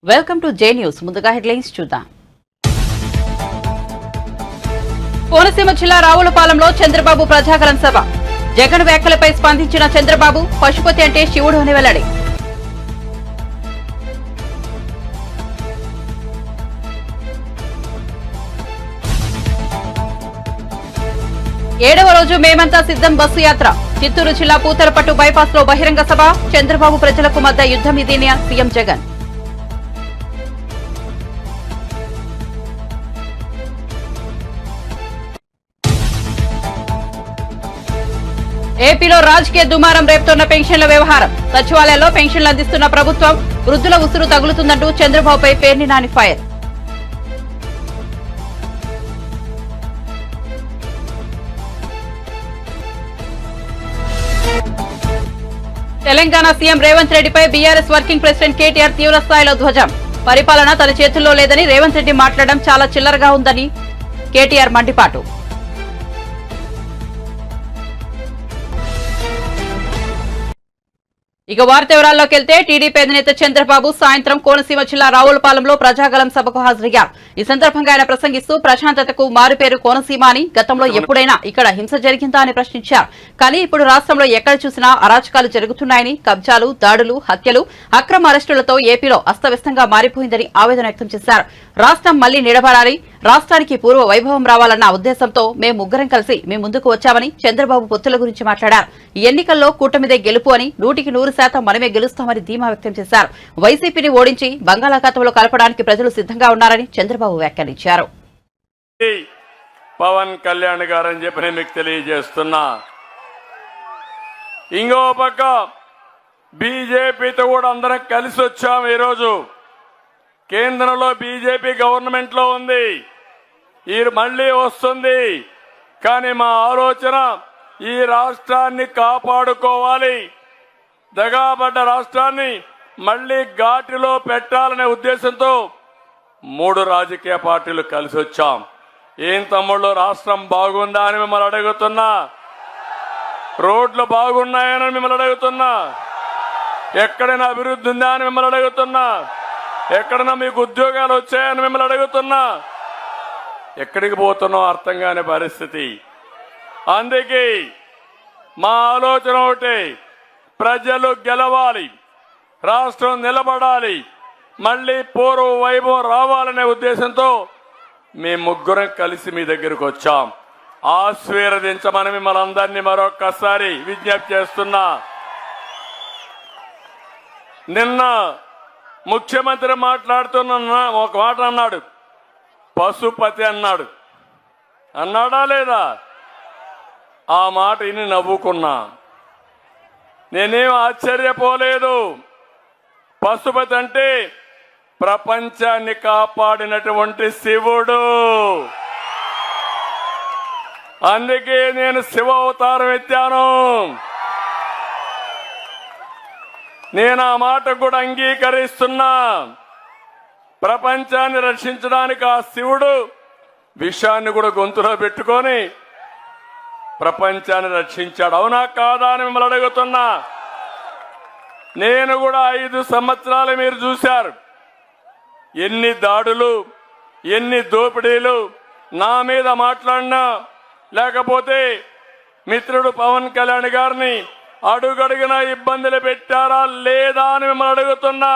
Welcome to J news. ముందుగా headlines చూద్దాం. కోనసీమ జిల్లా రావులపాలెంలో చంద్రబాబు ప్రజాగలం సభ. జగన్ వ్యాఖ్యలపై స్పందించిన చంద్రబాబు పశుపతి అంటే శివుడు అని వెల్లడి. ఏడవ రోజు మేమంతా సిద్ధం బస్సు యాత్ర. చిత్తూరు జిల్లా పూతలపట్టు బైపాస్ లో బహిరంగ సభ. చంద్రబాబు ప్రజలకు మధ్య యుద్ధం ఇదేని సీఎం జగన్. ఏపీలో రాజకీయ దుమారం రేపుతోన్న పెన్షన్ల వ్యవహారం. సచివాలయాల్లో పెన్షన్లు అందిస్తున్న ప్రభుత్వం వృద్ధుల ఉసురు తగులుతుందంటూ చంద్రబాబుపై పేర్ని నాని ఫైర్. తెలంగాణ సీఎం రేవంత్ రెడ్డిపై బీఆర్ఎస్ వర్కింగ్ ప్రెసిడెంట్ కేటీఆర్ తీవ్ర స్థాయిలో ధ్వజం. పరిపాలన తన చేతుల్లో లేదని రేవంత్ రెడ్డి మాట్లాడడం చాలా చిల్లరగా ఉందని కేటీఆర్ మండిపాటు. ఇక వార్త వివరాల్లోకి వెళ్తే టీడీపీ అధినేత చంద్రబాబు సాయంత్రం కోనసీమ జిల్లా రావులపాలెంలో ప్రజాగలం సభకు హాజరయ్యారు. ఈ సందర్భంగా ఆయన ప్రసంగిస్తూ ప్రశాంతతకు మారుపేరు కోనసీమ అని, గతంలో ఎప్పుడైనా ఇక్కడ హింస జరిగిందా అని ప్రశ్నించారు. కానీ ఇప్పుడు రాష్ట్రంలో ఎక్కడ చూసినా అరాచకాలు జరుగుతున్నాయని, కబ్జాలు, దాడులు, హత్యలు, అక్రమ అరెస్టులతో ఏపీలో అస్తవ్యస్తంగా మారిపోయిందని ఆవేదన వ్యక్తం చేశారు. రాష్ట్రం మళ్లీ నిలబడాలి, రాష్ట్రానికి పూర్వ వైభవం రావాలన్న ఉద్దేశంతో మేము ముగ్గురం కలిసి మీ ముందుకు వచ్చామని చంద్రబాబు పొత్తుల గురించి మాట్లాడారు. ఈ ఎన్నికల్లో కూటమిదే గెలుపు అని, 100% మనమే గెలుస్తామని ధీమా వ్యక్తం చేశారు. వైసీపీని ఓడించి బంగాళాఖాతంలో కలపడానికి ప్రజలు సిద్ధంగా ఉన్నారని చంద్రబాబు వ్యాఖ్యానించారు. పవన్ కళ్యాణ్ గారని చెప్పి మీకు తెలియజేస్తున్నా. ఇంకో పక్క బీజేపీతో కూడా అందరం కలిసి వచ్చాం. ఈరోజు కేంద్రంలో బీజేపీ గవర్నమెంట్ లో ఉంది, ఈ మళ్లీ వస్తుంది. కానీ మా ఆలోచన ఈ రాష్ట్రాన్ని కాపాడుకోవాలి, దగాబడ్డ రాష్ట్రాన్ని మళ్లీ ఘాటిలో పెట్టాలనే ఉద్దేశంతో 3 రాజకీయ పార్టీలు కలిసి వచ్చాం. ఏం తమ్ముళ్ళు, రాష్ట్రం బాగుందా అని మిమ్మల్ని అడుగుతున్నా. రోడ్లు బాగున్నాయని మిమ్మల్ని అడుగుతున్నా. ఎక్కడైనా అభివృద్ధి ఉందా అని మిమ్మల్ని అడుగుతున్నా. ఎక్కడైనా మీకు ఉద్యోగాలు వచ్చాయని మిమ్మల్ని అడుగుతున్నా. ఎక్కడికి పోతున్నాం అర్థం కాని పరిస్థితి. అందుకే మా ఆలోచన ఒకటి, ప్రజలు గెలవాలి, రాష్ట్రం నిలబడాలి, మళ్లీ పూర్వ వైభవం రావాలనే ఉద్దేశంతో మేము ముగ్గురం కలిసి మీ దగ్గరకు వచ్చాం. ఆశీర్వదించమని మిమ్మల్ని అందరినీ మరొక్కసారి విజ్ఞప్తి చేస్తున్నా. నిన్న ముఖ్యమంత్రి మాట్లాడుతున్న ఒక మాట అన్నాడు, పశుపతి అన్నాడు. అన్నాడా లేదా? ఆ మాట విని నవ్వుకున్నా. నేనేం ఆశ్చర్యపోలేదు. పశుపతి అంటే ప్రపంచాన్ని కాపాడినటువంటి శివుడు. అందుకే నేను శివ అవతారం ఎత్తాను. నేను ఆ మాట కూడా అంగీకరిస్తున్నా. ప్రపంచాన్ని రక్షించడానికి ఆ శివుడు విషాన్ని కూడా గొంతులో పెట్టుకొని ప్రపంచాన్ని రక్షించాడు. అవునా కాదా అని మిమ్మల్ని అడుగుతున్నా. నేను కూడా 5 సంవత్సరాలు మీరు చూశారు, ఎన్ని దాడులు, ఎన్ని దోపిడీలు నా మీద మాట్లాడినా, లేకపోతే మిత్రుడు పవన్ కళ్యాణ్ గారిని అడుగడుగున ఇబ్బందులు పెట్టారా లేదా అని మిమ్మల్ని అడుగుతున్నా.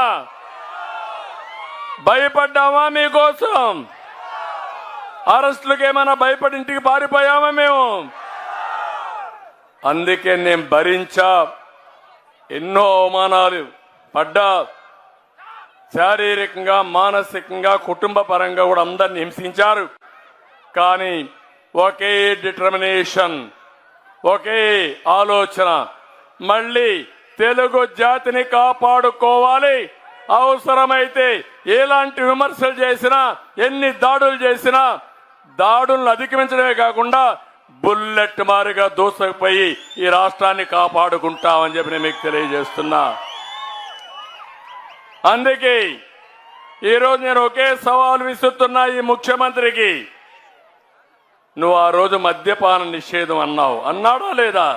భయపడ్డామా మీకోసం? అరెస్టులకు ఏమైనా భయపడి ఇంటికి పారిపోయామా మేము? అందుకే నేను భరించా. ఎన్నో అవమానాలు పడ్డా, శారీరకంగా, మానసికంగా, కుటుంబ పరంగా కూడా అందరిని హింసించారు. కానీ ఒకే డిటర్మినేషన్, ఒకే ఆలోచన, మళ్ళీ తెలుగు జాతిని కాపాడుకోవాలి. అవసరమైతే ఎలాంటి విమర్శలు చేసినా, ఎన్ని దాడులు చేసినా, దాడులను అధిగమించడమే కాకుండా బుల్లెట్ మారిగా దూసుకుపోయి ఈ రాష్ట్రాన్ని కాపాడుకుంటామని చెప్పి నేను మీకు తెలియజేస్తున్నా. అందుకే ఈరోజు నేను ఒకే సవాల్ విసురుతున్నా ఈ ముఖ్యమంత్రికి. నువ్వు ఆ రోజు మద్యపాన నిషేధం అన్నావు, అన్నాడా లేదా?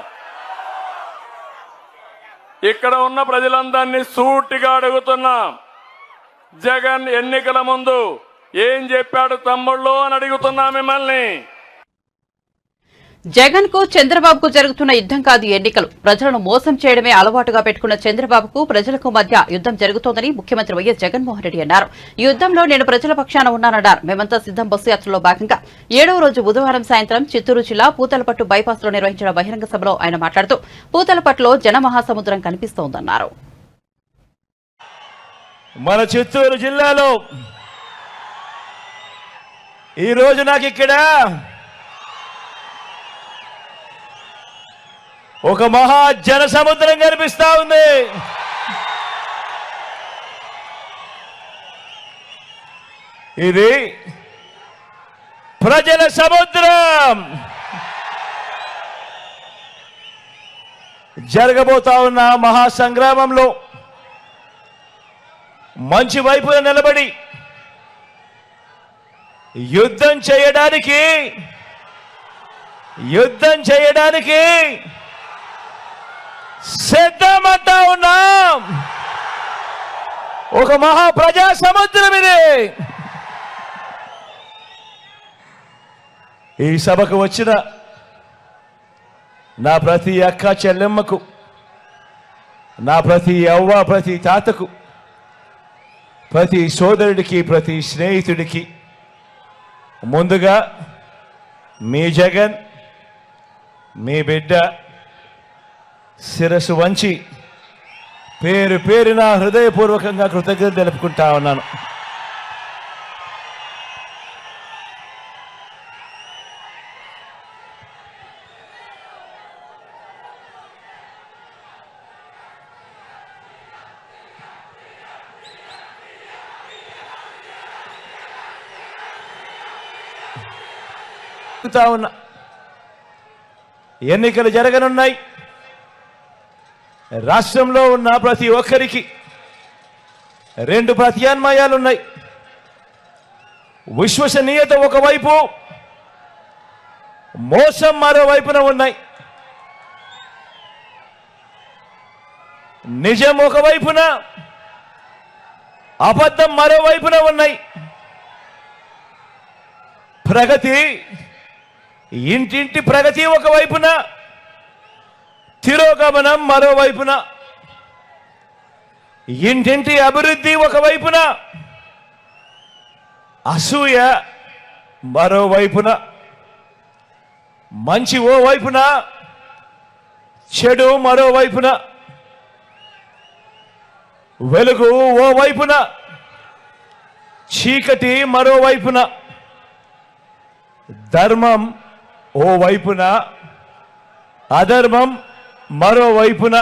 ఇక్కడ ఉన్న ప్రజలందరినీ సూటిగా అడుగుతున్నా, జగన్ ఎన్నికల ముందు ఏం చెప్పాడు తమ్ముళ్ళు అని అడుగుతున్నా మిమ్మల్ని. జగన్ కు చంద్రబాబుకు జరుగుతున్న యుద్ధం కాదు ఎన్నికలు. ప్రజలను మోసం చేయడమే అలవాటుగా పెట్టుకున్న చంద్రబాబుకు ప్రజలకు మధ్య యుద్ధం జరుగుతోందని ముఖ్యమంత్రి వైఎస్ జగన్మోహన్ రెడ్డి అన్నారు. ఈ యుద్ధంలో నేను ప్రజల పక్షాన ఉన్నానన్నారు. మేమంతా సిద్ధం బస్సు యాత్రలో భాగంగా 7వ రోజు బుధవారం సాయంత్రం చిత్తూరు జిల్లా పూతలపట్టు బైపాస్ లో నిర్వహించిన బహిరంగ సభలో ఆయన మాట్లాడుతూ పూతలపట్టులో జనమహాసముద్రం కనిపిస్తోందన్నారు. మన చిత్తూరు జిల్లాలో ఈరోజు నాకు ఇక్కడ ఒక మహా జన సముద్రం కనిపిస్తా ఉంది. ఇది ప్రజల సముద్రం. జరగబోతా ఉన్న మహాసంగ్రామంలో మంచి వైపున నిలబడి యుద్ధం చేయడానికి సిద్ధమంటా ఉన్నాం. ఒక మహా ప్రజా సముద్రం ఇది. ఈ సభకు వచ్చిన నా ప్రతి అక్క చెల్లెమ్మకు, నా ప్రతి అవ్వ ప్రతి తాతకు, ప్రతి సోదరుడికి, ప్రతి స్నేహితుడికి ముందుగా మీ జగన్, మీ బిడ్డ శిరస్సు వంచి పేరు పేరున హృదయపూర్వకంగా కృతజ్ఞత తెలుపుకుంటా ఉన్నాను. ఎన్నికలు జరగనున్నాయి. రాష్ట్రంలో ఉన్న ప్రతి ఒక్కరికి 2 ప్రత్యామ్నాయాలున్నాయి. విశ్వసనీయత ఒకవైపు, మోసం మరోవైపున ఉన్నాయి. నిజం ఒకవైపున, అబద్ధం మరోవైపున ఉన్నాయి. ప్రగతి, ఇంటింటి ప్రగతి ఒకవైపున, తిరోగమనం మరోవైపున. ఇంటింటి అభివృద్ధి ఒకవైపున, అసూయ మరోవైపున. మంచి ఓ వైపున, చెడు మరోవైపున. వెలుగు ఓ వైపున, చీకటి మరోవైపున. ధర్మం ఓ వైపున, అధర్మం మరోవైపున.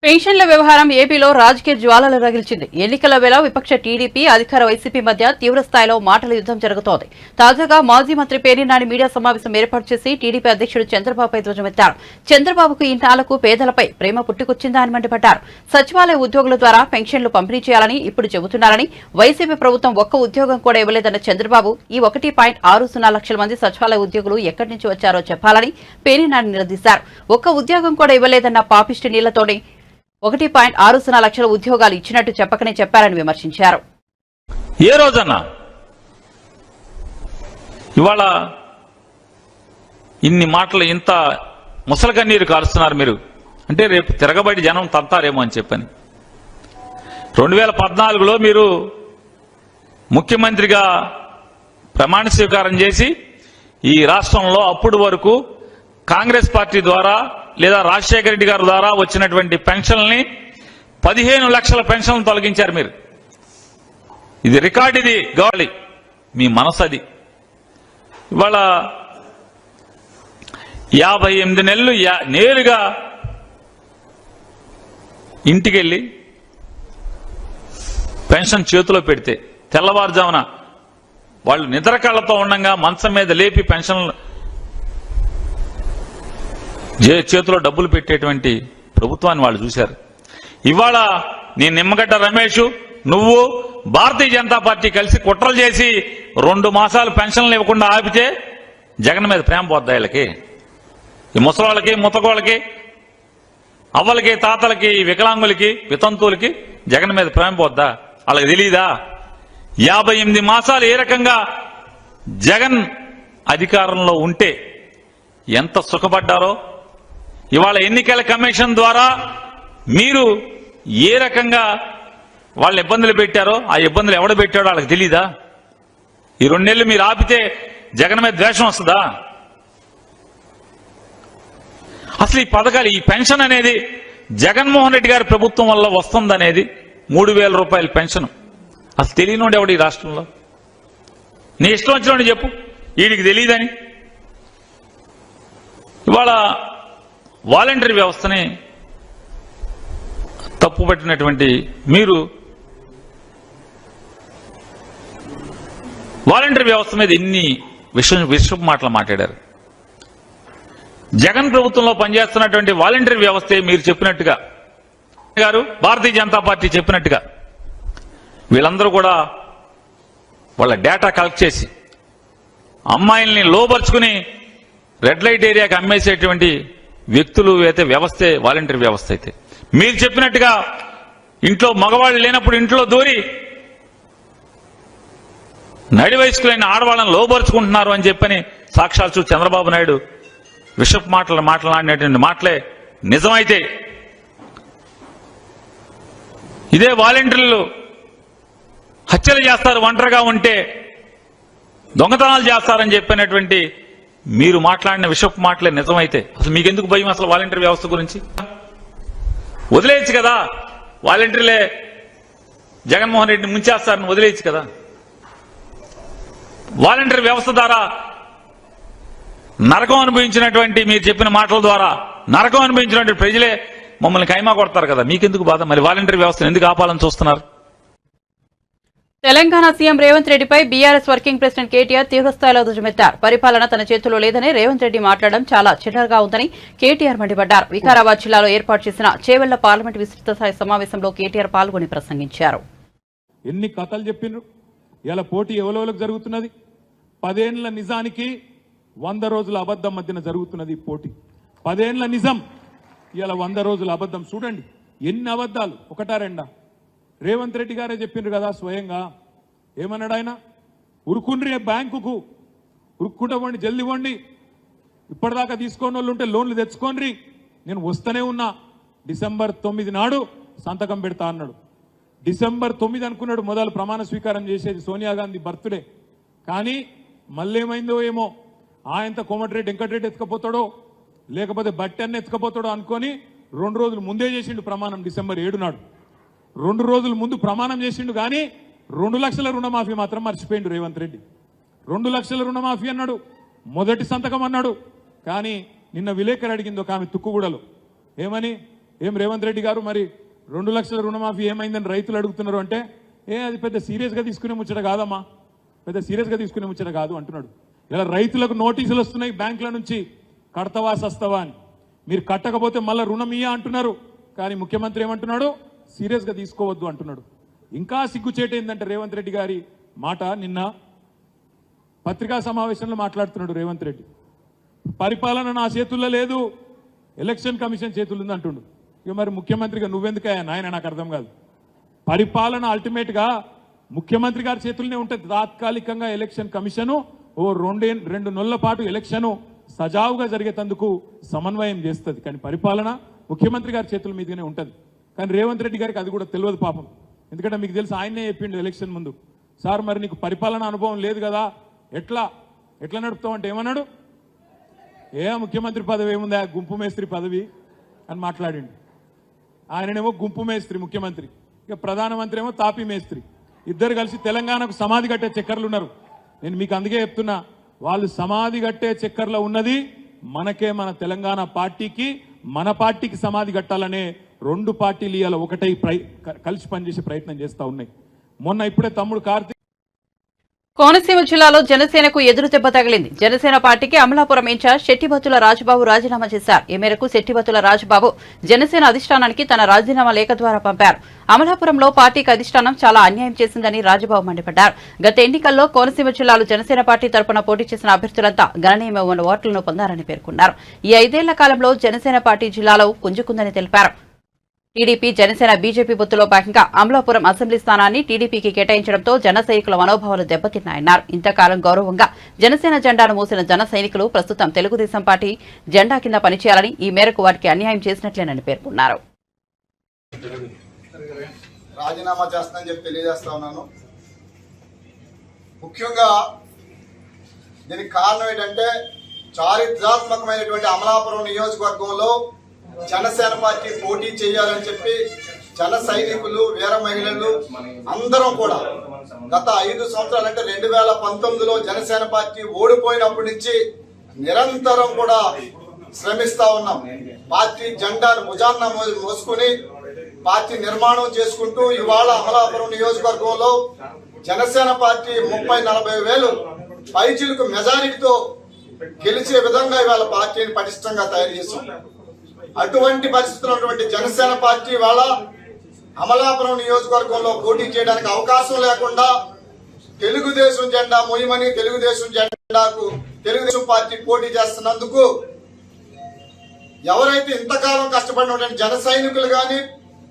పెన్షన్ల వ్యవహారం ఏపీలో రాజకీయ జ్వాలలు రగిల్చింది. ఎన్నికల వేళ విపక్ష టీడీపీ, అధికార వైసీపీ మధ్య తీవ్ర స్థాయిలో మాటల యుద్ధం జరుగుతోంది. తాజాగా మాజీ మంత్రి పేర్ని నాని మీడియా సమావేశం ఏర్పాటు చేసి టీడీపీ అధ్యక్షుడు చంద్రబాబుపై ధ్వజమెత్తారు. చంద్రబాబుకు ఇన్నాళ్లకు పేదలపై ప్రేమ పుట్టుకొచ్చిందా అని మండిపడ్డారు. సచివాలయ ఉద్యోగుల ద్వారా పెన్షన్లు పంపిణీ చేయాలని ఇప్పుడు చెబుతున్నారని, వైసీపీ ప్రభుత్వం ఒక్క ఉద్యోగం కూడా ఇవ్వలేదన్న చంద్రబాబు ఈ 1.60 లక్షల మంది సచివాలయ ఉద్యోగులు ఎక్కడి నుంచి వచ్చారో చెప్పాలని పేర్ని నాని నిలదీశారు. ఒక్క ఉద్యోగం కూడా ఇవ్వలేదన్న పాపిష్టి నీళ్లతోనే 1.60 లక్షల ఉద్యోగాలు ఇచ్చినట్టు చెప్పకనే చెప్పారని విమర్శించారు. ఏ రోజన్నా ఇవాళ ఇన్ని మాటలు, ఇంత ముసలి కన్నీరు కారుస్తున్నారు మీరు అంటే రేపు తిరగబడి జనం తంతారేమో అని చెప్పని. 2014లో మీరు ముఖ్యమంత్రిగా ప్రమాణ స్వీకారం చేసి ఈ రాష్ట్రంలో అప్పుడు వరకు కాంగ్రెస్ పార్టీ ద్వారా లేదా రాజశేఖర రెడ్డి గారి ద్వారా వచ్చినటువంటి పెన్షన్లని 15 లక్షల పెన్షన్లు తొలగించారు మీరు. ఇది రికార్డు, ఇది గాలి, మీ మనసు అది. ఇవాళ 58 నెలలు నేరుగా ఇంటికెళ్ళి పెన్షన్ చేతిలో పెడితే తెల్లవారుజామున వాళ్ళు నిద్ర కళ్ళతో ఉండగా మంచం మీద లేపి పెన్షన్ చేతిలో డబ్బులు పెట్టేటువంటి ప్రభుత్వాన్ని వాళ్ళు చూశారు. ఇవాళ నీ నిమ్మగడ్డ రమేష్, నువ్వు, భారతీయ జనతా పార్టీ కలిసి కుట్రలు చేసి 2 మాసాలు పెన్షన్లు ఇవ్వకుండా ఆపితే జగన్ మీద ప్రేమ పోద్దా వీళ్ళకి? ఈ ముసలాళ్ళకి, ముతకోళ్ళకి, అవ్వలకి, తాతలకి, వికలాంగులకి, వితంతువులకి జగన్ మీద ప్రేమ పోద్దా? వాళ్ళకి తెలియదా? 58 మాసాలు ఏ రకంగా జగన్ అధికారంలో ఉంటే ఎంత సుఖపడ్డారో, ఇవాళ ఎన్నికల కమిషన్ ద్వారా మీరు ఏ రకంగా వాళ్ళ ఇబ్బందులు పెట్టారో, ఆ ఇబ్బందులు ఎవడ పెట్టాడో వాళ్ళకి తెలీదా? ఈ 2 నెలలు మీరు ఆపితే జగన్ మీద ద్వేషం వస్తుందా? అసలు ఈ పథకాలు, ఈ పెన్షన్ అనేది జగన్మోహన్ రెడ్డి గారి ప్రభుత్వం వల్ల వస్తుందనేది 3,000 రూపాయల పెన్షన్ అసలు తెలియనోడు ఎవడు ఈ రాష్ట్రంలో? నీ ఇష్టం వచ్చినోడు చెప్పు, వీడికి తెలియదని. ఇవాళ వాలంటరీ వ్యవస్థని తప్పుపట్టినటువంటి మీరు వాలంటరీ వ్యవస్థ మీద ఎన్ని విషపు మాటలు మాట్లాడారు. జగన్ ప్రభుత్వంలో పనిచేస్తున్నటువంటి వాలంటరీ వ్యవస్థే మీరు చెప్పినట్టుగా గారు, భారతీయ జనతా పార్టీ చెప్పినట్టుగా వీళ్ళందరూ కూడా వాళ్ళ డేటా కలెక్ట్ చేసి అమ్మాయిల్ని లోపరుచుకుని రెడ్ లైట్ ఏరియాకి అమ్మేసేటువంటి వ్యక్తులు అయితే వ్యవస్థే వాలంటరీ వ్యవస్థ. అయితే మీరు చెప్పినట్టుగా ఇంట్లో మగవాళ్ళు లేనప్పుడు ఇంట్లో దూరి నడి వయస్కులైన ఆడవాళ్ళని లోపరుచుకుంటున్నారు అని చెప్పని సాక్షాత్తు చంద్రబాబు నాయుడు విషపు మాట్లాడినటువంటి మాటలే నిజమైతే, ఇదే వాలంటీర్లు హత్యలు చేస్తారు, ఒంటరిగా ఉంటే దొంగతనాలు చేస్తారని చెప్పినటువంటి మీరు మాట్లాడిన విషపు మాటలే నిజమైతే అసలు మీకెందుకు భయం అసలు వాలంటీర్ వ్యవస్థ గురించి? వదిలేయచ్చు కదా, వాలంటీర్లే జగన్మోహన్ రెడ్డిని ముంచేస్తారని వదిలేయచ్చు కదా. వాలంటీర్ వ్యవస్థ ద్వారా నరకం అనుభవించినటువంటి, మీరు చెప్పిన మాటల ద్వారా నరకం అనుభవించినటువంటి ప్రజలే మమ్మల్ని కైమా కొడతారు కదా, మీకెందుకు బాధ? మరి వాలంటీర్ వ్యవస్థను ఎందుకు ఆపాలని చూస్తున్నారు? తెలంగాణ సీఎం రేవంత్ రెడ్డిపై బీఆర్ఎస్ వర్కింగ్ ప్రెసిడెంట్ కేటీఆర్ తీవ్రస్థాయిలో దుజమెత్తారు. పరిపాలన తన చేతుల్లో లేదని రేవంత్ రెడ్డి మాట్లాడడం చాలా చిన్నగా ఉందని కేటీఆర్ మండిపడ్డారు. వికారాబాద్ జిల్లాలో ఏర్పాటు చేసిన చేవెళ్ల పార్లమెంట్ విస్తృత స్థాయి సమావేశంలో కేటీఆర్ పాల్గొని ప్రసంగించారు. ఎన్ని కథలు చెప్పిండ్రు, ఇలా పోటీ ఎవలోలకు జరుగుతున్నది. 10 ఏళ్ల నిజానికి 100 రోజుల అబద్ధం మధ్యన జరుగుతున్నది పోటీ. 10 ఏళ్ల నిజం, ఇలా 100 రోజుల అబద్ధం. చూడండి ఎన్ని అబద్ధాలు, ఒకటా రెండా? రేవంత్ రెడ్డి గారే చెప్పిండ్రు కదా స్వయంగా. ఏమన్నాడు ఆయన? ఉరుకుండ్రి బ్యాంకుకు, ఉరుక్కుంటవ్వండి, జల్ది ఇవ్వండి, ఇప్పటిదాకా తీసుకోని వాళ్ళు ఉంటే లోన్లు తెచ్చుకోండి, నేను వస్తూనే ఉన్నా, డిసెంబర్ 9 నాడు సంతకం పెడతా అన్నాడు. డిసెంబర్ 9 అనుకున్నాడు మొదలు ప్రమాణ స్వీకారం చేసేది, సోనియా గాంధీ బర్త్డే. కానీ మళ్ళీ ఏమైందో ఏమో, ఆయనతో కోమటిరెడ్డి వెంకటరెడ్డి ఎత్తుకపోతాడో లేకపోతే బట్టి అన్న ఎత్తుకపోతాడో అనుకొని 2 రోజులు ముందే చేసిండు ప్రమాణం. డిసెంబర్ 7 నాడు 2 రోజుల ముందు ప్రమాణం చేసిండు. కానీ 2 లక్షల రుణమాఫీ మాత్రం మర్చిపోయిండు రేవంత్ రెడ్డి. 2 లక్షల రుణమాఫీ అన్నాడు, మొదటి సంతకం అన్నాడు. కానీ నిన్న విలేకరు అడిగింది ఒక ఆమె తుక్కుగూడలో, ఏమని, ఏం రేవంత్ రెడ్డి గారు మరి 2 లక్షల రుణమాఫీ ఏమైందని రైతులు అడుగుతున్నారు అంటే, అది పెద్ద సీరియస్గా తీసుకునే ముచ్చట కాదమ్మా, పెద్ద సీరియస్గా తీసుకునే ముచ్చట కాదు అంటున్నాడు. ఇలా రైతులకు నోటీసులు వస్తున్నాయి బ్యాంకుల నుంచి, కడతవా సస్తవా అని. మీరు కట్టకపోతే మళ్ళీ రుణం ఇయ్య అంటున్నారు. కానీ ముఖ్యమంత్రి ఏమంటున్నాడు? సీరియస్గా తీసుకోవద్దు అంటున్నాడు. ఇంకా సిగ్గుచేటు ఏంటంటే రేవంత్ రెడ్డి గారి మాట, నిన్న పత్రికా సమావేశంలో మాట్లాడుతున్నాడు రేవంత్ రెడ్డి. పరిపాలన నా చేతుల్లో లేదు, ఎలక్షన్ కమిషన్ చేతుల్లో ఉంది అంటుండు. ఇక మరి ముఖ్యమంత్రిగా నువ్వెందుకయ్యా నాయన, నాకు అర్థం కాదు. పరిపాలన అల్టిమేట్గా ముఖ్యమంత్రి గారి చేతుల్లోనే ఉంటుంది. తాత్కాలికంగా ఎలక్షన్ కమిషను ఓ 2 నెలల పాటు ఎలక్షన్ సజావుగా జరిగేందుకు సమన్వయం చేస్తుంది. కానీ పరిపాలన ముఖ్యమంత్రి గారి చేతుల మీదనే ఉంటుంది. కానీ రేవంత్ రెడ్డి గారికి అది కూడా తెలియదు పాపం. ఎందుకంటే మీకు తెలుసు, ఆయనే చెప్పిండు ఎలక్షన్ ముందు, సార్ మరి నీకు పరిపాలన అనుభవం లేదు కదా, ఎట్లా నడుపుతావు అంటే ఏమన్నాడు? ముఖ్యమంత్రి పదవి ఏముందా, గుంపు మేస్త్రి పదవి అని మాట్లాడిండు. ఆయననేమో గుంపు మేస్త్రి ముఖ్యమంత్రి, ఇక ప్రధానమంత్రి ఏమో తాపీ మేస్త్రి. ఇద్దరు కలిసి తెలంగాణకు సమాధి కట్టే చక్కర్లు ఉన్నారు. నేను మీకు అందుకే చెప్తున్నా, వాళ్ళు సమాధి కట్టే చక్కర్లో ఉన్నది మనకే, మన తెలంగాణ పార్టీకి, మన పార్టీకి సమాధి కట్టాలనే 2 పార్టీలు ఇవాళ ఒకటై కలిసి పనిచేసే ప్రయత్నం చేస్తూ ఉన్నాయి. మొన్న ఇప్పుడే తమ్ముడు కార్తీక్ కోనసీమ జిల్లాలో జనసేనకు ఎదురు దెబ్బ తగిలింది. జనసేన పార్టీకి అమలాపురం ఇన్ఛార్జ్ శెట్టిబత్తుల రాజబాబు రాజీనామా చేశారు. ఈ మేరకు శెట్టిబత్తుల రాజబాబు జనసేన అధిష్టానానికి తన రాజీనామా లేఖ ద్వారా పంపారు. అమలాపురంలో పార్టీకి అధిష్టానం చాలా అన్యాయం చేసిందని రాజబాబు మండిపడ్డారు. గత ఎన్నికల్లో కోనసీమ జిల్లాలో జనసేన పార్టీ తరపున పోటీ చేసిన అభ్యర్థులంతా గణనీయమైన ఓట్లను పొందారని పేర్కొన్నారు. ఈ 5 ఏళ్ల కాలంలో జనసేన పార్టీ జిల్లాలో పుంజుకుందని తెలిపారు. టీడీపీ జనసేన బీజేపీ పొత్తులో భాగంగా అమలాపురం అసెంబ్లీ స్థానాన్ని టీడీపీకి కేటాయించడంతో జన సైనికుల మనోభావాలు దెబ్బతిన్నాయన్నారు. ఇంతకాలం గౌరవంగా జనసేన జెండాను మోసిన జన సైనికులు ప్రస్తుతం తెలుగుదేశం పార్టీ జెండా కింద పనిచేయాలని, ఈ మేరకు వారికి అన్యాయం చేసినట్లేనని పేర్కొన్నారు. రాజీనామా చేస్తానని చెప్పి తెలియజేస్తా ఉన్నాను. ముఖ్యంగా దీనికి కారణం ఏంటంటే చారిత్రాత్మకమైనటువంటి అమలాపురం నియోజకవర్గంలో జనసేన పార్టీ పోటీ చేయాలని చెప్పి జన సైనికులు, వీర మహిళలు అందరం కూడా గత 5 సంవత్సరాలు అంటే 2019లో జనసేన పార్టీ ఓడిపోయినప్పటి నుంచి నిరంతరం కూడా శ్రమిస్తా ఉన్నాం. పార్టీ జెండాను భుజాన్న మోసుకుని పార్టీ నిర్మాణం చేసుకుంటూ ఇవాళ అమలాపురం నియోజకవర్గంలో జనసేన పార్టీ 30-40 వేలు పైచిలకు మెజారిటీతో గెలిచే విధంగా ఇవాళ పార్టీని పటిష్టంగా తయారు చేశాం. అటువంటి పరిస్థితుల్లో ఉన్నటువంటి జనసేన పార్టీ ఇవాళ అమలాపురం నియోజకవర్గంలో పోటీ చేయడానికి అవకాశం లేకుండా తెలుగుదేశం జెండా మొయ్యమని తెలుగుదేశం జెండాకు తెలుగుదేశం పార్టీ పోటీ చేస్తున్నందుకు ఎవరైతే ఇంతకాలం కష్టపడినటువంటి జన సైనికులు కానీ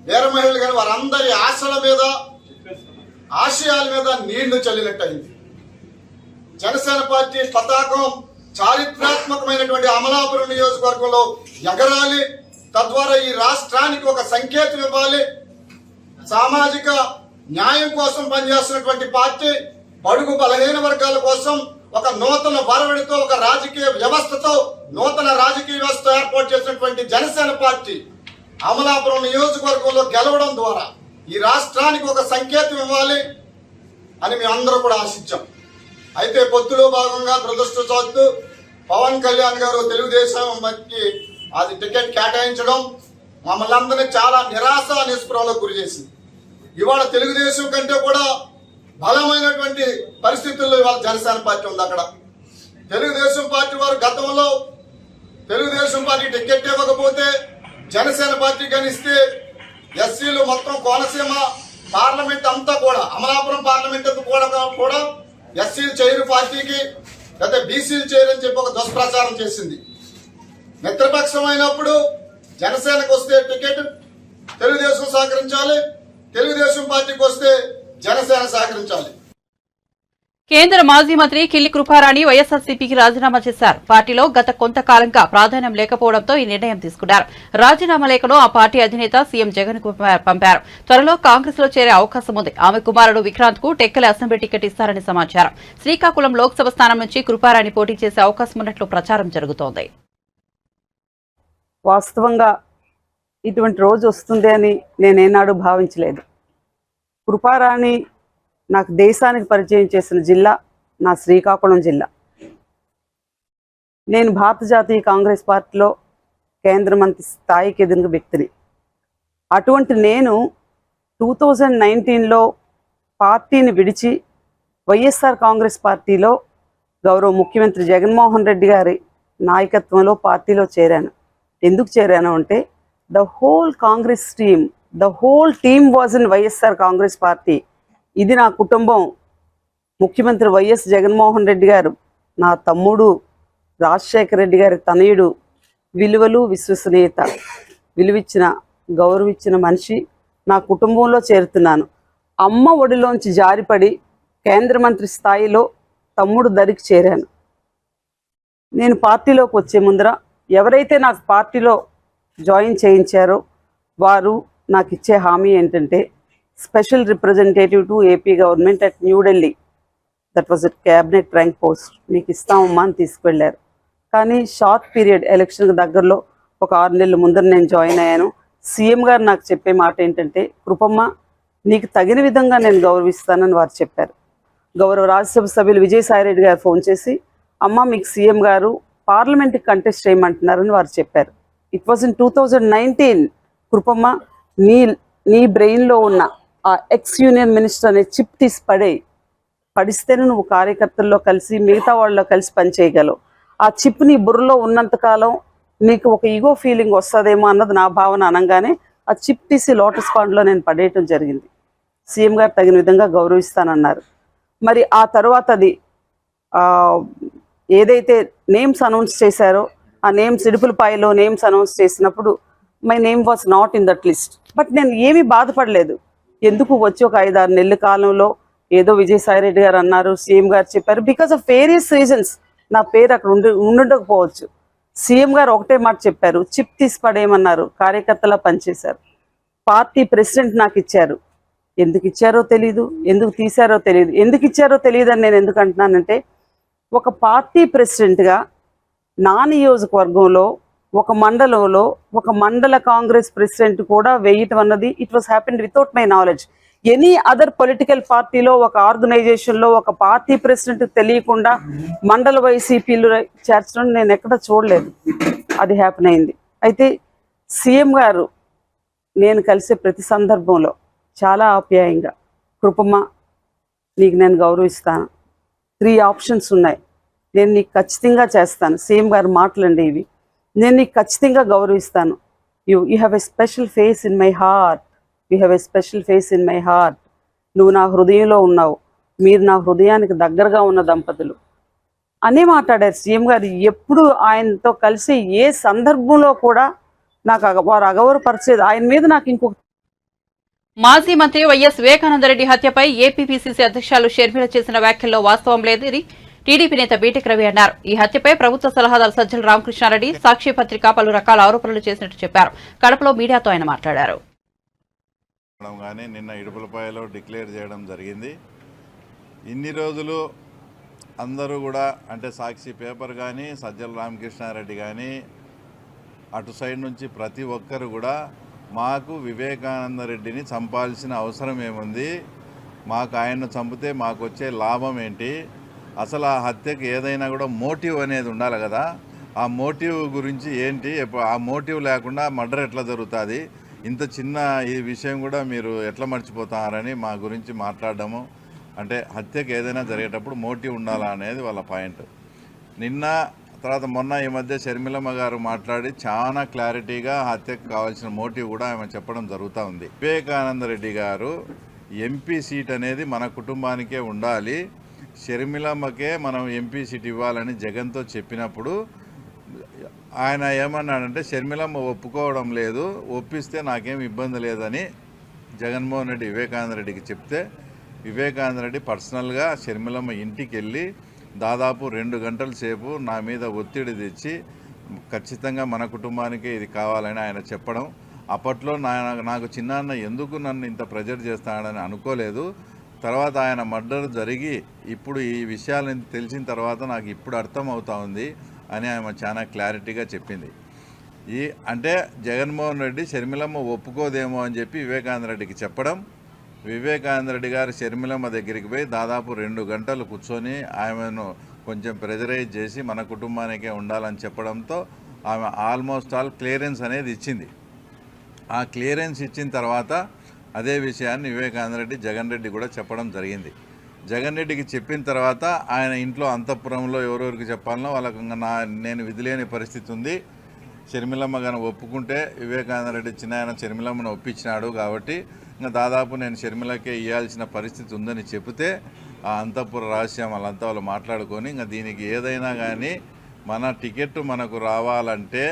వీర మహిళలు కానీ వారందరి ఆశల మీద, ఆశయాల మీద నీళ్లు చల్లినట్టయింది. జనసేన పార్టీ పతాకం చారిత్రాత్మకమైనటువంటి అమలాపురం నియోజకవర్గంలో ఎగరాలి. తద్వారా ఈ రాష్ట్రానికి ఒక సంకేతం ఇవ్వాలి. సామాజిక న్యాయం కోసం పనిచేస్తున్నటువంటి పార్టీ, బడుగు బలహీన వర్గాల కోసం ఒక నూతన వరవడితో, ఒక రాజకీయ వ్యవస్థతో, నూతన రాజకీయ వ్యవస్థ ఏర్పాటు చేసినటువంటి జనసేన పార్టీ అమలాపురం నియోజకవర్గంలో గెలవడం ద్వారా ఈ రాష్ట్రానికి ఒక సంకేతం ఇవ్వాలి అని మేము అందరూ కూడా ఆశించాం. అయితే పొత్తులో భాగంగా దురదృష్టవశాత్తు పవన్ కళ్యాణ్ గారు తెలుగుదేశంకి అది టికెట్ కేటాయించడం మమ్మల్ని అందరినీ చాలా నిరాశ నిస్పృహలకు గురి చేసింది. ఇవాళ తెలుగుదేశం కంటే కూడా బలమైనటువంటి పరిస్థితుల్లో ఇవాళ జనసేన పార్టీ ఉంది. అక్కడ తెలుగుదేశం పార్టీ వారు గతంలో తెలుగుదేశం పార్టీ టికెట్ ఇవ్వకపోతే జనసేన పార్టీ కనిస్తే ఎస్సీలు మొత్తం కోనసీమ పార్లమెంట్ అంతా కూడా, అమలాపురం పార్లమెంట్ కూడా ఎస్సీలు చేయరు పార్టీకి, లేదా బీసీలు చేయరని చెప్పి ఒక దుష్ప్రచారం చేసింది. మిత్రపక్షం అయినప్పుడు జనసేనకు వస్తే టికెట్ తెలుగుదేశం సహకరించాలి, తెలుగుదేశం పార్టీకి వస్తే జనసేన సహకరించాలి. కేంద్ర మాజీ మంత్రి కిల్లి కృపారాణి వైఎస్ఆర్సీపీకి రాజీనామా చేశారు. పార్టీలో గత కొంతకాలంగా ప్రాధాన్యం లేకపోవడంతో ఈ నిర్ణయం తీసుకున్నారు. రాజీనామా లేఖను ఆ పార్టీ అధినేత సీఎం జగన్ కు పంపారు. త్వరలో కాంగ్రెస్ లో చేరే అవకాశం ఉంది. ఆమె కుమారుడు విక్రాంత్ కు టెక్కలి అసెంబ్లీ టికెట్ ఇస్తారని సమాచారం. శ్రీకాకుళం లోక్సభ స్థానం నుంచి కృపారాణి పోటీ చేసే అవకాశం ఉన్నట్లు ప్రచారం జరుగుతోంది. వాస్తవంగా ఇటువంటి రోజు వస్తుంది అని నేనేనాడు భావించలేదు. కృపారాణి నాకు దేశానికి పరిచయం చేసిన జిల్లా నా శ్రీకాకుళం జిల్లా. నేను భారత జాతీయ కాంగ్రెస్ పార్టీలో కేంద్ర మంత్రి స్థాయికి ఎదిగిన వ్యక్తిని. అటువంటి నేను 2019లో పార్టీని విడిచి వైఎస్ఆర్ కాంగ్రెస్ పార్టీలో గౌరవ ముఖ్యమంత్రి జగన్మోహన్ రెడ్డి గారి నాయకత్వంలో పార్టీలో చేరాను. ఎందుకు చేరాను అంటే the whole Congress team, the whole team was in YSR Congress party. ఇది నా కుటుంబం. ముఖ్యమంత్రి వైఎస్ జగన్మోహన్ రెడ్డి గారు నా తమ్ముడు, రాజశేఖర రెడ్డి గారి తనయుడు, విలువలు, విశ్వసనీయత, విలువిచ్చిన, గౌరవించిన మనిషి. నా కుటుంబంలో చేరుతున్నాను. అమ్మ ఒడిలోంచి జారిపడి కేంద్ర మంత్రి స్థాయిలో తమ్ముడు దరికి చేరాను. నేను పార్టీలోకి వచ్చే ముందర ఎవరైతే నాకు పార్టీలో జాయిన్ చేయించారో వారు నాకు ఇచ్చే హామీ ఏంటంటే special representative to AP government at New Delhi, that was at cabinet rank post, మీకు ఇస్తామమ్మా అని తీసుకువెళ్ళారు. కానీ షార్ట్ పీరియడ్ ఎలక్షన్కి దగ్గరలో ఒక 6 నెలల ముందర నేను జాయిన్ అయ్యాను. సీఎం గారు నాకు చెప్పే మాట ఏంటంటే, కృపమ్మ నీకు తగిన విధంగా నేను గౌరవిస్తానని వారు చెప్పారు. గౌరవ రాజ్యసభ సభ్యులు విజయసాయిరెడ్డి గారు ఫోన్ చేసి, అమ్మ మీకు సీఎం గారు పార్లమెంట్కి కంటెస్ట్ చేయమంటున్నారని వారు చెప్పారు. It was in 2019. కృపమ్మ నీ బ్రెయిన్లో ఉన్న ఆ ఎక్స్ యూనియన్ మినిస్టర్ అనే చిప్ తీసి పడిస్తేనే నువ్వు కార్యకర్తల్లో కలిసి మిగతా వాళ్ళలో కలిసి పనిచేయగలవు. ఆ చిప్ నీ బుర్రలో ఉన్నంతకాలం నీకు ఒక ఈగో ఫీలింగ్ వస్తుందేమో అన్నది నా భావన అనగానే ఆ చిప్ తీసి లోటస్ పాండ్లో నేను పడేయటం జరిగింది. సీఎం గారు తగిన విధంగా గౌరవిస్తానన్నారు. మరి ఆ తర్వాత అది ఏదైతే నేమ్స్ అనౌన్స్ చేశారో ఆ నేమ్స్ ఇడుపులపాయలో నేమ్స్ అనౌన్స్ చేసినప్పుడు my name was not in that list. But నేను ఏమీ బాధపడలేదు. ఎందుకు వచ్చి ఒక 5-6 నెలల కాలంలో ఏదో విజయసాయి రెడ్డి గారు అన్నారు, సీఎం గారు చెప్పారు, బికాస్ ఆఫ్ వేరియస్ రీజన్స్ నా పేరు అక్కడ ఉండకపోవచ్చు. సీఎం గారు ఒకటే మాట చెప్పారు, చిప్ తీసి పడేయమన్నారు, కార్యకర్తలా పనిచేశారు. పార్టీ ప్రెసిడెంట్ నాకు ఇచ్చారు, ఎందుకు ఇచ్చారో తెలీదు, ఎందుకు తీశారో తెలియదు. ఎందుకు ఇచ్చారో తెలియదు అని నేను ఎందుకు అంటున్నానంటే, ఒక పార్టీ ప్రెసిడెంట్గా నా నియోజకవర్గంలో ఒక మండలంలో ఒక మండల కాంగ్రెస్ ప్రెసిడెంట్ కూడా వేయటం అన్నది it was happened without my knowledge. Any other political పార్టీలో ఒక ఆర్గనైజేషన్లో ఒక పార్టీ ప్రెసిడెంట్ తెలియకుండా మండల వైసీపీలు చేర్చడం నేను ఎక్కడ చూడలేదు. అది హ్యాపెన్ అయింది. అయితే సీఎం గారు నేను కలిసే ప్రతి సందర్భంలో చాలా ఆప్యాయంగా, కృపమ్మ నీకు నేను గౌరవిస్తాను, 3 ఆప్షన్స్ ఉన్నాయి, నేను నీకు ఖచ్చితంగా చేస్తాను, సీఎం గారు మాటలండి ఇవి, నేను నీకు ఖచ్చితంగా గౌరవిస్తాను, you have a special face in my heart, you have a special face in my heart, నువ్వు నా హృదయంలో ఉన్నావు, మీరు నా హృదయానికి దగ్గరగా ఉన్న దంపతులు అని మాట్లాడారు సీఎం గారు. ఎప్పుడు ఆయనతో కలిసి ఏ సందర్భంలో కూడా నాకు వారు అగౌరవపరిచేది. ఆయన మీద నాకు ఇంకొక మాజీ మంత్రి వైఎస్ వివేకానందరెడ్డి హత్యపై ఏపీపీసీసీ అధ్యక్షులు షర్మిల చేసిన వ్యాఖ్యల్లో వాస్తవం లేదని టీడీపీ నేత బీటెక్ రవి అన్నారు. ఈ హత్యపై ప్రభుత్వ సలహాదారు సజ్జల రామకృష్ణారెడ్డి సాక్షి పత్రిక పలు రకాల ఆరోపణలు చేసినట్టు చెప్పారు. కడపలో మీడియాతో ఆయన మాట్లాడారు. నిన్న ఇడుపులపాయలో డిక్లేర్ చేయడం జరిగింది. ఇన్ని రోజులు అందరూ కూడా అంటే సాక్షి పేపర్ కానీ సజ్జల రామకృష్ణారెడ్డి కానీ అటు సైడ్ నుంచి ప్రతి ఒక్కరు కూడా మాకు వివేకానందరెడ్డిని చంపాల్సిన అవసరం ఏముంది, మాకు ఆయన్ను చంపితే మాకు వచ్చే లాభం ఏంటి, అసలు ఆ హత్యకు ఏదైనా కూడా మోటివ్ అనేది ఉండాలి కదా, ఆ మోటివ్ గురించి ఏంటి, ఆ మోటివ్ లేకుండా మర్డర్ ఎట్లా జరుగుతుంది, ఇంత చిన్న ఈ విషయం కూడా మీరు ఎట్లా మర్చిపోతారని మా గురించి మాట్లాడడము. అంటే హత్యకు ఏదైనా జరిగేటప్పుడు మోటివ్ ఉండాలా అనేది వాళ్ళ పాయింట్. నిన్న తర్వాత మొన్న ఈ మధ్య షర్మిలమ్మ గారు మాట్లాడి చాలా క్లారిటీగా హత్యకు కావాల్సిన మోటివ్ కూడా ఆమె చెప్పడం జరుగుతూ ఉంది. వివేకానందరెడ్డి గారు ఎంపీ సీట్ అనేది మన కుటుంబానికే ఉండాలి, షర్మిలమ్మకే మనం ఎంపీ సీట్ ఇవ్వాలని జగన్తో చెప్పినప్పుడు ఆయన ఏమన్నాడంటే షర్మిలమ్మ ఒప్పుకోవడం లేదు, ఒప్పిస్తే నాకేం ఇబ్బంది లేదని జగన్మోహన్ రెడ్డి వివేకానందరెడ్డికి చెప్తే వివేకానందరెడ్డి పర్సనల్గా షర్మిలమ్మ ఇంటికి వెళ్ళి దాదాపు 2 గంటల సేపు నా మీద ఒత్తిడి తెచ్చి ఖచ్చితంగా మన కుటుంబానికే ఇది కావాలని ఆయన చెప్పడం. అప్పట్లో నాకు చిన్నాన్న ఎందుకు నన్ను ఇంత ప్రెజర్ చేస్తాడని అనుకోలేదు. తర్వాత ఆయన మర్డర్ జరిగి ఇప్పుడు ఈ విషయాలను తెలిసిన తర్వాత నాకు ఇప్పుడు అర్థమవుతా ఉంది అని ఆమె చాలా క్లారిటీగా చెప్పింది. అంటే జగన్మోహన్ రెడ్డి షర్మిలమ్మ ఒప్పుకోదేమో అని చెప్పి వివేకానందరెడ్డికి చెప్పడం, వివేకానందరెడ్డి గారు షర్మిలమ్మ దగ్గరికి పోయి దాదాపు 2 గంటలు కూర్చొని ఆమెను కొంచెం ప్రెజరైజ్ చేసి మన కుటుంబానికే ఉండాలని చెప్పడంతో ఆమె ఆల్మోస్ట్ ఆల్ క్లియరెన్స్ అనేది ఇచ్చింది. ఆ క్లియరెన్స్ ఇచ్చిన తర్వాత అదే విషయాన్ని వివేకానందరెడ్డి జగన్ రెడ్డి కూడా చెప్పడం జరిగింది. జగన్ రెడ్డికి చెప్పిన తర్వాత ఆయన ఇంట్లో అంతఃపురంలో ఎవరెవరికి చెప్పాలనో వాళ్ళకు నేను విధిలేని పరిస్థితి ఉంది, షర్మిలమ్మ గారిని ఒప్పుకుంటే వివేకానందరెడ్డి చిన్నాయన షర్మిలమ్మను ఒప్పించినాడు కాబట్టి ఇంకా దాదాపు నేను షర్మిలకే ఇవ్వాల్సిన పరిస్థితి ఉందని చెబితే ఆ అంతఃపుర రహస్యం వాళ్ళంతా వాళ్ళు మాట్లాడుకొని ఇంకా దీనికి ఏదైనా కానీ మన టికెట్ మనకు రావాలంటే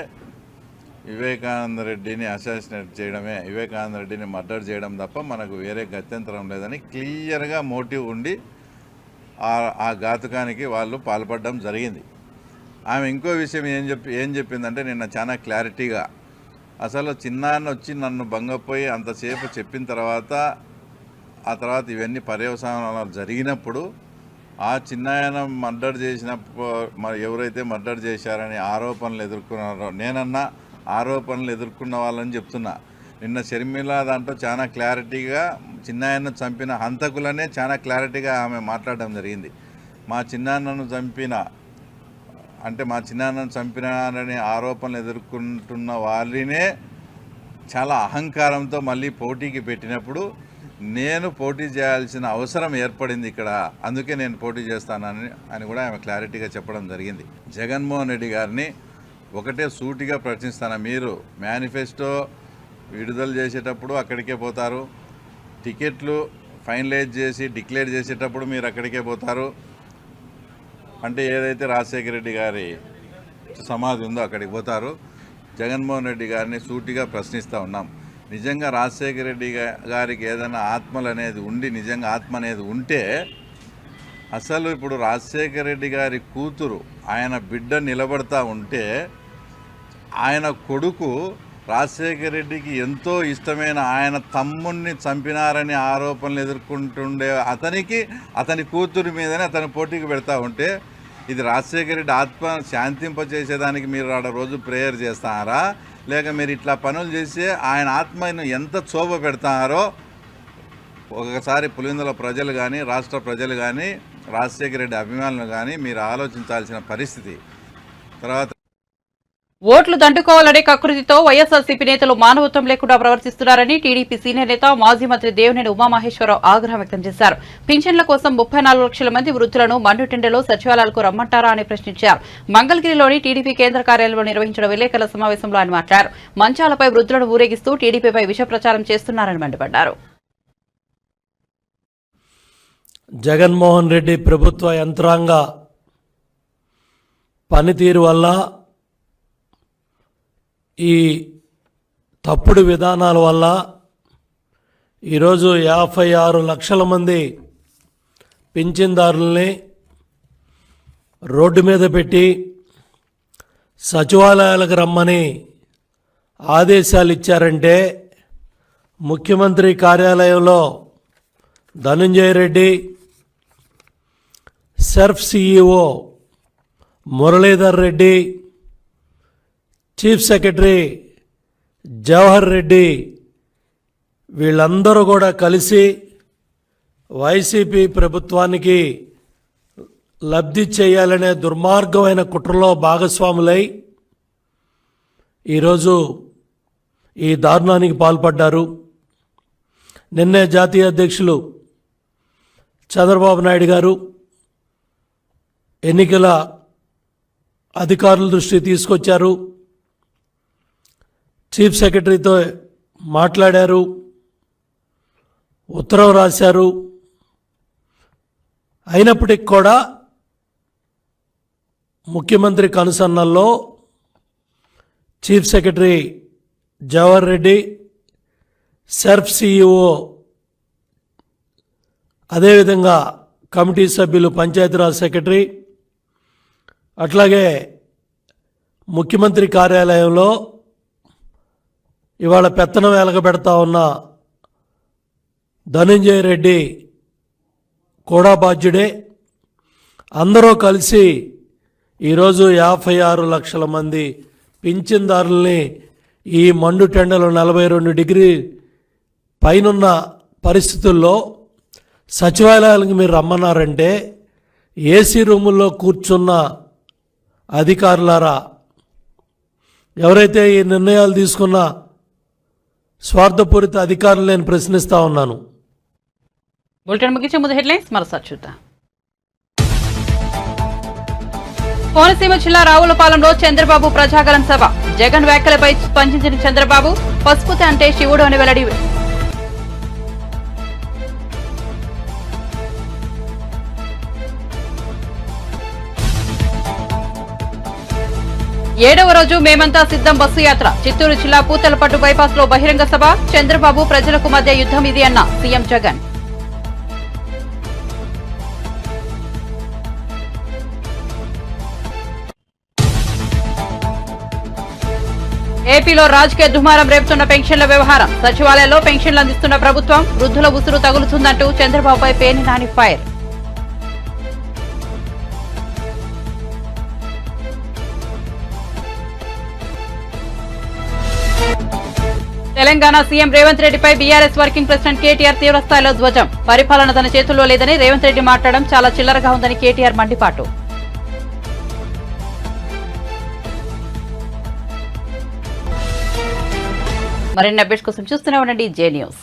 వివేకానందరెడ్డిని అసాసినేట్ చేయడమే, వివేకానందరెడ్డిని మర్డర్ చేయడం తప్ప మనకు వేరే గత్యంతరం లేదని క్లియర్గా మోటివ్ ఉండి ఆ ఘాతుకానికి వాళ్ళు పాల్పడడం జరిగింది. ఆమె ఇంకో విషయం ఏం చెప్పిందంటే నిన్న చాలా క్లారిటీగా అసలు చిన్నాన్న వచ్చి నన్ను భంగపోయి అంతసేపు చెప్పిన తర్వాత ఆ తర్వాత ఇవన్నీ పర్యవసానాలు జరిగినప్పుడు ఆ చిన్నాయన మర్డర్ చేసినప్పుడు ఎవరైతే మర్డర్ చేశారని ఆరోపణలు ఎదుర్కొన్నారో నేనన్నా ఆరోపణలు ఎదుర్కొన్న వాళ్ళని చెప్తున్నా. నిన్న షర్మిల దాంట్లో చాలా క్లారిటీగా చిన్నాయనను చంపిన హంతకులనే చాలా క్లారిటీగా ఆమె మాట్లాడడం జరిగింది. మా చిన్నాన్నను చంపినారని ఆరోపణలు ఎదుర్కొంటున్న వాళ్ళనే చాలా అహంకారంతో మళ్ళీ పోటీకి పెట్టినప్పుడు నేను పోటీ చేయాల్సిన అవసరం ఏర్పడింది ఇక్కడ, అందుకే నేను పోటీ చేస్తానని కూడా ఆమె క్లారిటీగా చెప్పడం జరిగింది. జగన్మోహన్ రెడ్డి గారిని ఒకటే సూటిగా ప్రశ్నిస్తాను, మీరు మేనిఫెస్టో విడుదల చేసేటప్పుడు అక్కడికే పోతారు, టికెట్లు ఫైనలైజ్ చేసి డిక్లేర్ చేసేటప్పుడు మీరు అక్కడికే పోతారు, అంటే ఏదైతే రాజశేఖర రెడ్డి గారి సమాధి ఉందో అక్కడికి పోతారు, జగన్మోహన్ రెడ్డి గారిని సూటిగా ప్రశ్నిస్తూ ఉన్నాం. నిజంగా రాజశేఖర రెడ్డి గారికి ఏదైనా ఆత్మలు అనేది ఉండి, నిజంగా ఆత్మ అనేది ఉంటే అసలు ఇప్పుడు రాజశేఖర రెడ్డి గారి కూతురు ఆయన బిడ్డ నిలబడతా ఉంటే ఆయన కొడుకు రాజశేఖర రెడ్డికి ఎంతో ఇష్టమైన ఆయన తమ్ముణ్ణి చంపినారని ఆరోపణలు ఎదుర్కొంటుండే అతని కూతురు మీదనే అతని పోటీకి పెడతా ఉంటే ఇది రాజశేఖర రెడ్డి ఆత్మ శాంతింపచేసేదానికి మీరు ఆడ రోజు ప్రేయర్ చేస్తారా, లేక మీరు ఇట్లా పనులు చేసి ఆయన ఆత్మను ఎంత క్షోభ పెడతారో ఒకసారి పులివెందుల ప్రజలు కానీ, రాష్ట్ర ప్రజలు కానీ, రాజశేఖర రెడ్డి అభిమానులు కానీ మీరు ఆలోచించాల్సిన పరిస్థితి. తర్వాత ఓట్లు దండుకోవాలనే కకృతితో వైఎస్ఆర్సీపీ నేతలు మానవత్వం లేకుండా ప్రవర్తిస్తున్నారని టీడీపీ సీనియర్ నేత మాజీ మంత్రి దేవినేని ఉమామహేశ్వరరావు ఆగ్రహం వ్యక్తం చేశారు. పింఛన్ల కోసం 34 లక్షల మంది వృద్ధులను మండుటెండలో సచివాలయాలకు రమ్మంటారా అని ప్రశ్నించారు. మంగళగిరిలోని టీడీపీ కేంద్ర కార్యాలయంలో నిర్వహించిన విలేకరుల సమావేశంలో ఆయన మాట్లాడారు. మంచాలపై వృద్ధులను ఊరేగిస్తూ టీడీపీపై విష ప్రచారం చేస్తున్నారని మండిపడ్డారు. జగన్మోహన్ రెడ్డి ప్రభుత్వ యంత్రాంగ పనితీరు వల్ల, ఈ తప్పుడు విధానాల వల్ల ఈరోజు 56 లక్షల మంది పింఛన్దారుల్ని రోడ్డు మీద పెట్టి సచివాలయాలకు రమ్మని ఆదేశాలు ఇచ్చారంటే ముఖ్యమంత్రి కార్యాలయంలో Dhananjaya Reddy, SERP CEO Muralidhar Reddy, chief secretary Jawahar Reddy వీళ్ళందరూ కూడా కలిసి వైసీపీ ప్రభుత్వానికి లబ్ధి చేయాలనే దుర్మార్గమైన కుట్రలో భాగస్వాములై ఈరోజు ఈ దారుణానికి పాల్పడ్డారు. నిన్నే జాతీయ అధ్యక్షులు చంద్రబాబు నాయుడు గారు ఎన్నికల అధికారుల దృష్టికి తీసుకొచ్చారు. చీఫ్ సెక్రటరీతో మాట్లాడారు, ఉత్తరం రాశారు. అయినప్పటికీ కూడా ముఖ్యమంత్రి కనుసన్నల్లో chief secretary Jawahar Reddy, SERP CEO, అదేవిధంగా కమిటీ సభ్యులు, పంచాయతీరాజ్ సెక్రటరీ, అట్లాగే ముఖ్యమంత్రి కార్యాలయంలో ఇవాళ పెత్తనం వెలగబెడతా ఉన్న ధనంజయ రెడ్డి కూడా బాధ్యుడే. అందరూ కలిసి ఈరోజు 56 లక్షల మంది పింఛన్దారుల్ని ఈ మండు టెండలు 42 డిగ్రీ పైనున్న పరిస్థితుల్లో సచివాలయాలకు మీరు రమ్మన్నారంటే ఏసీ రూముల్లో కూర్చున్న అధికారులారా, ఎవరైతే ఈ నిర్ణయాలు తీసుకున్న స్వార్థపూరిత అధికారులు నేను ప్రశ్నిస్తా ఉన్నాను. బులెటిన్ ముగించే ముందు హెడ్లైన్స్ మరోసారి చూద్దాం. కోనసీమ జిల్లా రావులపాలెంలో చంద్రబాబు ప్రజాగలం సభ. జగన్ వ్యాఖ్యలపై స్పందించిన చంద్రబాబు, పసుపుతే అంటే శివుడు అని వెల్లడి. ఏడవ రోజు మేమంతా సిద్ధం బస్సు యాత్ర. చిత్తూరు జిల్లా పూతలపట్టు బైపాస్ లో బహిరంగ సభ. చంద్రబాబు, ప్రజలకు మధ్య యుద్ధం ఇది అన్న సీఎం జగన్. ఏపీలో రాజకీయ దుమారం రేపుతున్న పెన్షన్ల వ్యవహారం. సచివాలయంలో పెన్షన్లు అందిస్తున్న ప్రభుత్వం, వృద్ధుల ఉసురు తగులుతుందంటూ చంద్రబాబుపై పేర్ని నాని ఫైర్. తెలంగాణ సీఎం రేవంత్ రెడ్డిపై బీఆర్ఎస్ వర్కింగ్ ప్రెసిడెంట్ కేటీఆర్ తీవ్రస్థాయిలో ధ్వజం. పరిపాలన తన చేతుల్లో లేదని రేవంత్ రెడ్డి మాట్లాడడం చాలా చిల్లరగా ఉందని కేటీఆర్ మండిపాటు. మరిన్ని అప్డేట్స్ కోసం చూస్తూనే ఉండండి జే న్యూస్.